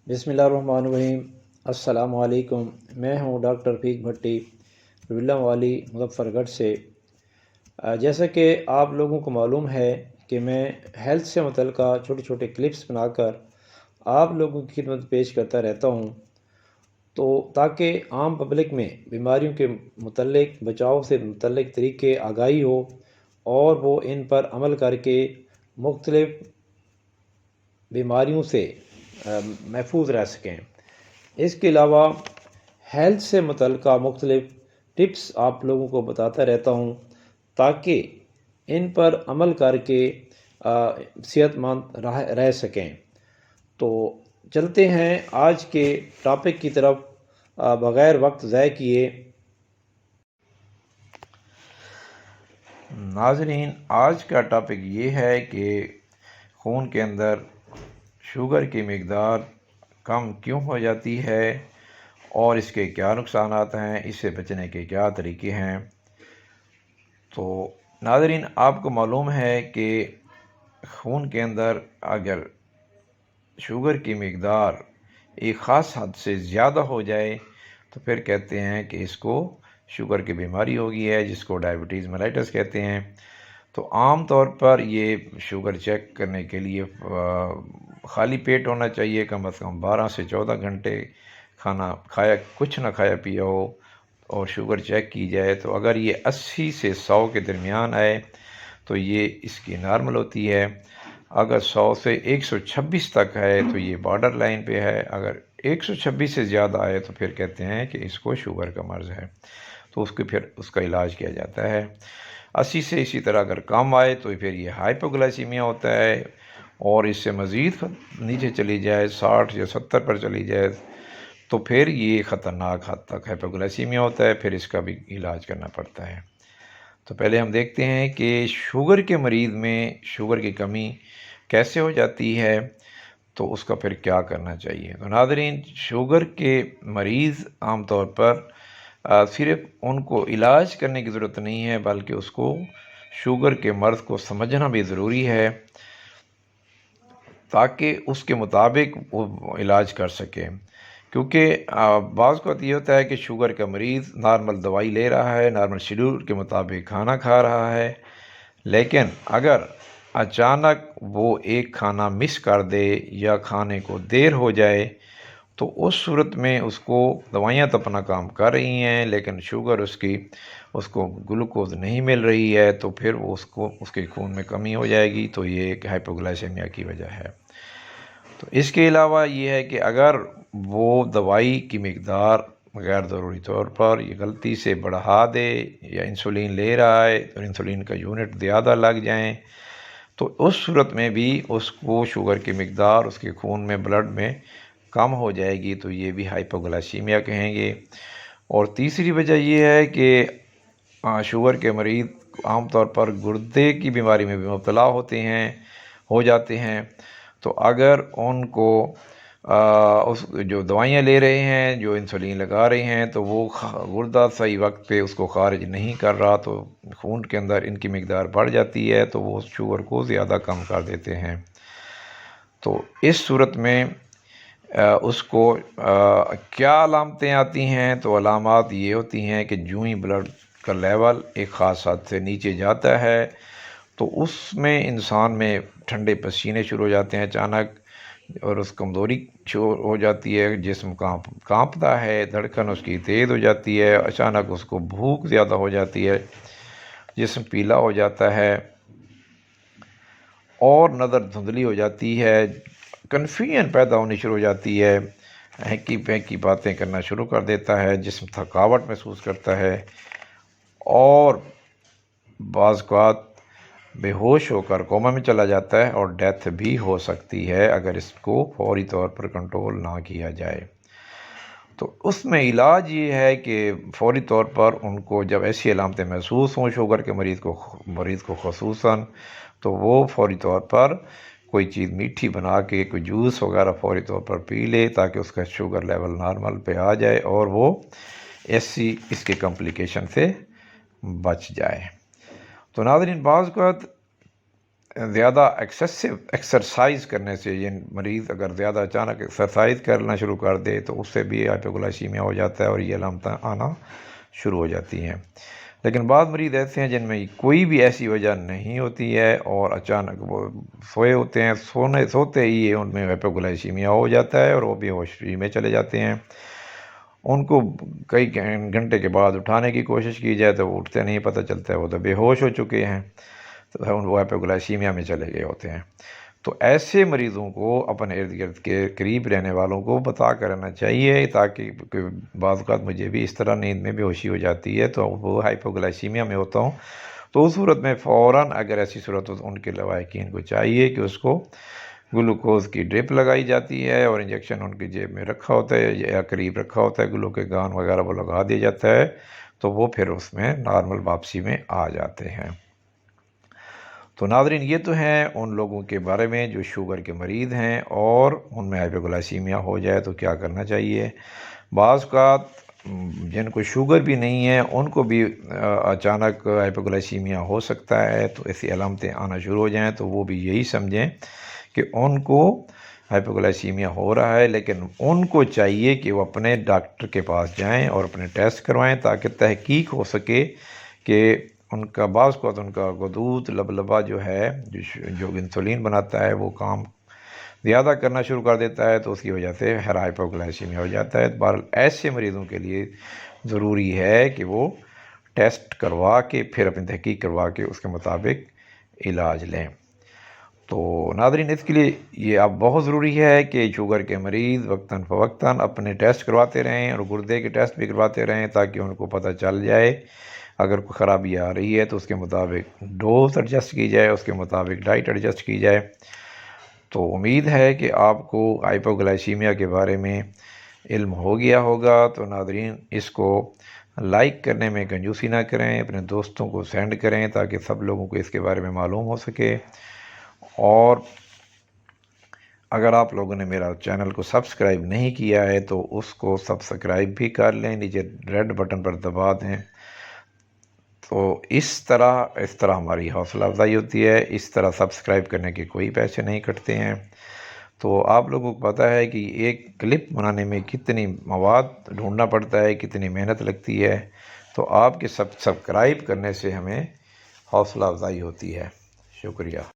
बिस्मिल्लाहिर्रहमानिर्रहीम। अस्सलाम वालेकुम। मैं हूं डॉक्टर रफ़ीक भट्टी विल्ला वाली मुज़फ़्फ़रगढ़ से। जैसा कि आप लोगों को मालूम है कि मैं हेल्थ से मुतल्लिक़ छोटे छोटे क्लिप्स बनाकर आप लोगों की खिदमत पेश करता रहता हूं, तो ताकि आम पब्लिक में बीमारियों के मुतल्लिक़ बचाव से मुतल्लिक़ तरीके आगाही हो और वो इन पर अमल करके मुख्तलिफ़ बीमारियों से महफूज रह सकें। इसके अलावा हेल्थ से मुतल्लिक़ मुख्तलिफ़ टिप्स आप लोगों को बताता रहता हूँ ताकि इन पर अमल करके सेहतमंद रह सकें। तो चलते हैं आज के टॉपिक की तरफ बग़ैर वक्त ज़ाय किए। नाज़रीन, आज का टॉपिक ये है कि खून के अंदर शुगर की मकदार कम क्यों हो जाती है और इसके क्या नुकसानात हैं, इससे बचने के क्या तरीके हैं। तो नाज़रीन, आपको मालूम है कि खून के अंदर अगर शुगर की मकदार एक ख़ास हद से ज़्यादा हो जाए तो फिर कहते हैं कि इसको शुगर की बीमारी हो गई है, जिसको डायबिटीज़ मेलाइटस कहते हैं। तो आम तौर पर ये शुगर चेक करने के लिए खाली पेट होना चाहिए, कम से कम 12 से 14 घंटे खाना खाया कुछ ना खाया पिया हो और शुगर चेक की जाए। तो अगर ये 80 से 100 के दरमियान आए तो ये इसकी नॉर्मल होती है। अगर 100 से 126 तक है तो ये बॉर्डर लाइन पे है। अगर 126 से ज़्यादा आए तो फिर कहते हैं कि इसको शुगर का मर्ज़ है, तो उसके फिर उसका इलाज किया जाता है। 80 से इसी तरह अगर कम आए तो फिर ये हाइपोग्लाइसीमिया होता है, और इससे मज़ीद नीचे चली जाए 60 या 70 पर चली जाए तो फिर ये ख़तरनाक हद तक हाइपोग्लाइसीमिया होता है, फिर इसका भी इलाज करना पड़ता है। तो पहले हम देखते हैं कि शुगर के मरीज़ में शुगर की कमी कैसे हो जाती है, तो उसका फिर क्या करना चाहिए। तो नाज़रीन, शुगर के मरीज़ आम तौर पर सिर्फ़ उनको इलाज करने की ज़रूरत नहीं है, बल्कि उसको शुगर के मर्ज़ को समझना भी ज़रूरी है ताकि उसके मुताबिक वो इलाज कर सकें। क्योंकि बाज़ वक़्त ये होता है कि शुगर का मरीज़ नॉर्मल दवाई ले रहा है, नॉर्मल शेड्यूल के मुताबिक खाना खा रहा है, लेकिन अगर अचानक वो एक खाना मिस कर दे या खाने को देर हो जाए तो उस सूरत में उसको दवाइयाँ तो अपना काम कर रही हैं, लेकिन शुगर उसको ग्लूकोज़ नहीं मिल रही है, तो फिर वो उसको उसके खून में कमी हो जाएगी। तो ये एक हाइपोग्लाइसेमिया की वजह है। तो इसके अलावा ये है कि अगर वो दवाई की मकदार गैर ज़रूरी तौर पर ये गलती से बढ़ा दे या इंसुलिन ले रहा है और इंसुलिन का यूनिट ज़्यादा लग जाएं, तो उस सूरत में भी उसको शुगर की मकदार उसके खून में ब्लड में कम हो जाएगी, तो ये भी हाइपोग्लाइसीमिया कहेंगे। और तीसरी वजह ये है कि शुगर के मरीज़ आम तौर पर गुर्दे की बीमारी में भी मुब्तला हो जाते हैं। तो अगर उनको उस जो दवाइयाँ ले रहे हैं, जो इंसुलिन लगा रहे हैं, तो वो गुर्दा सही वक्त पे उसको खारिज नहीं कर रहा, तो खून के अंदर इनकी मकदार बढ़ जाती है, तो वो शुगर को ज़्यादा कम कर देते हैं। तो इस सूरत में उसको क्या अलामतें आती हैं, तो अलामात ये होती हैं कि जूँ ही ब्लड का लेवल एक ख़ास हद से नीचे जाता है तो उसमें इंसान में ठंडे पसीने शुरू हो जाते हैं अचानक, और उस कमज़ोरी शुरू हो जाती है, जिस्म कांपता है, धड़कन उसकी तेज़ हो जाती है, अचानक उसको भूख ज़्यादा हो जाती है, जिस्म पीला हो जाता है और नज़र धुंधली हो जाती है, कन्फ्यूजन पैदा होनी शुरू हो जाती है, हैंकी पैंकी बातें करना शुरू कर देता है, जिस्म थकावट महसूस करता है और बाज़ बेहोश होकर कोमा में चला जाता है और डेथ भी हो सकती है अगर इसको फौरी तौर पर कंट्रोल ना किया जाए। तो उसमें इलाज ये है कि फौरी तौर पर उनको जब ऐसी अलामतें महसूस हों शुगर के मरीज़ को ख़ुसूसन, तो वो फौरी तौर पर कोई चीज़ मीठी बना के कोई जूस वगैरह फौरी तौर पर पी ले ताकि उसका शुगर लेवल नॉर्मल पे आ जाए और वो इसके कॉम्प्लिकेशन से बच जाए। तो नाज़रीन, बाज़ वक़्त زیادہ ایکسیسو ایکسرسائز کرنے سے، یہ مریض اگر زیادہ اچانک ایکسرسائز کرنا شروع کر دے تو اس سے بھی ہائپوگلائسیمیا ہو جاتا ہے اور یہ علامتیں آنا شروع ہو جاتی ہیں۔ لیکن بعض مریض ایسے ہیں جن میں کوئی بھی ایسی وجہ نہیں ہوتی ہے اور اچانک وہ سوئے ہوتے ہیں، سوتے ہی ان میں ہائپوگلائسیمیا ہو جاتا ہے اور وہ بے ہوشی میں چلے جاتے ہیں۔ ان کو کئی گھنٹے کے بعد اٹھانے کی کوشش کی جائے تو وہ اٹھتے نہیں، پتہ چلتا ہے وہ تو بے ہوش ہو چکے ہیں، تو وہ ہائپوگلائسیمیا میں چلے گئے ہوتے ہیں۔ تو ایسے مریضوں کو اپنے ارد گرد کے قریب رہنے والوں کو بتا کر رہنا چاہیے، تاکہ بعض اوقات مجھے بھی اس طرح نیند میں بے ہوشی ہو جاتی ہے تو وہ ہائپوگلائسیمیا میں ہوتا ہوں، تو اس صورت میں فوراً اگر ایسی صورت ہو تو ان کے لواحقین کو چاہیے کہ اس کو گلوکوز کی ڈرپ لگائی جاتی ہے اور انجیکشن ان کی جیب میں رکھا ہوتا ہے یا قریب رکھا ہوتا ہے، گلوکاگون وغیرہ وہ لگا دیا جاتا ہے، تو وہ پھر اس میں نارمل واپسی میں آ جاتے ہیں۔ تو ناظرین، یہ تو ہیں ان لوگوں کے بارے میں جو شوگر کے مریض ہیں اور ان میں ہائپوگلائسیمیا ہو جائے تو کیا کرنا چاہیے۔ بعض اوقات جن کو شوگر بھی نہیں ہے ان کو بھی اچانک ہائپوگلائسیمیا ہو سکتا ہے، تو ایسی علامتیں آنا شروع ہو جائیں تو وہ بھی یہی سمجھیں کہ ان کو ہائپوگلائسیمیا ہو رہا ہے، لیکن ان کو چاہیے کہ وہ اپنے ڈاکٹر کے پاس جائیں اور اپنے ٹیسٹ کروائیں تاکہ تحقیق ہو سکے کہ ان کا بعض اوقات ان کا غدود لبلبہ جو ہے جو انسولین بناتا ہے وہ کام زیادہ کرنا شروع کر دیتا ہے، تو اس کی وجہ سے ہائپوگلائسیمیا ہو جاتا ہے۔ بہرحال ایسے مریضوں کے لیے ضروری ہے کہ وہ ٹیسٹ کروا کے پھر اپنی تحقیق کروا کے اس کے مطابق علاج لیں۔ تو ناظرین، اس کے لیے یہ اب بہت ضروری ہے کہ شوگر کے مریض وقتاً فوقتاً اپنے ٹیسٹ کرواتے رہیں اور گردے کے ٹیسٹ بھی کرواتے رہیں تاکہ ان کو پتہ چل جائے اگر کوئی خرابی آ رہی ہے تو اس کے مطابق ڈوز ایڈجسٹ کی جائے، اس کے مطابق ڈائٹ ایڈجسٹ کی جائے۔ تو امید ہے کہ آپ کو ہائپوگلائسیمیا کے بارے میں علم ہو گیا ہوگا۔ تو ناظرین، اس کو لائک کرنے میں کنجوسی نہ کریں، اپنے دوستوں کو سینڈ کریں تاکہ سب لوگوں کو اس کے بارے میں معلوم ہو سکے۔ اور اگر آپ لوگوں نے میرا چینل کو سبسکرائب نہیں کیا ہے تو اس کو سبسکرائب بھی کر لیں، نیچے ریڈ بٹن پر دبا دیں، تو اس طرح ہماری حوصلہ افزائی ہوتی ہے۔ اس طرح سبسکرائب کرنے کے کوئی پیسے نہیں کٹتے ہیں۔ تو آپ لوگوں کو پتہ ہے کہ ایک کلپ بنانے میں کتنی مواد ڈھونڈنا پڑتا ہے، کتنی محنت لگتی ہے، تو آپ کے سبسکرائب کرنے سے ہمیں حوصلہ افزائی ہوتی ہے۔ شکریہ۔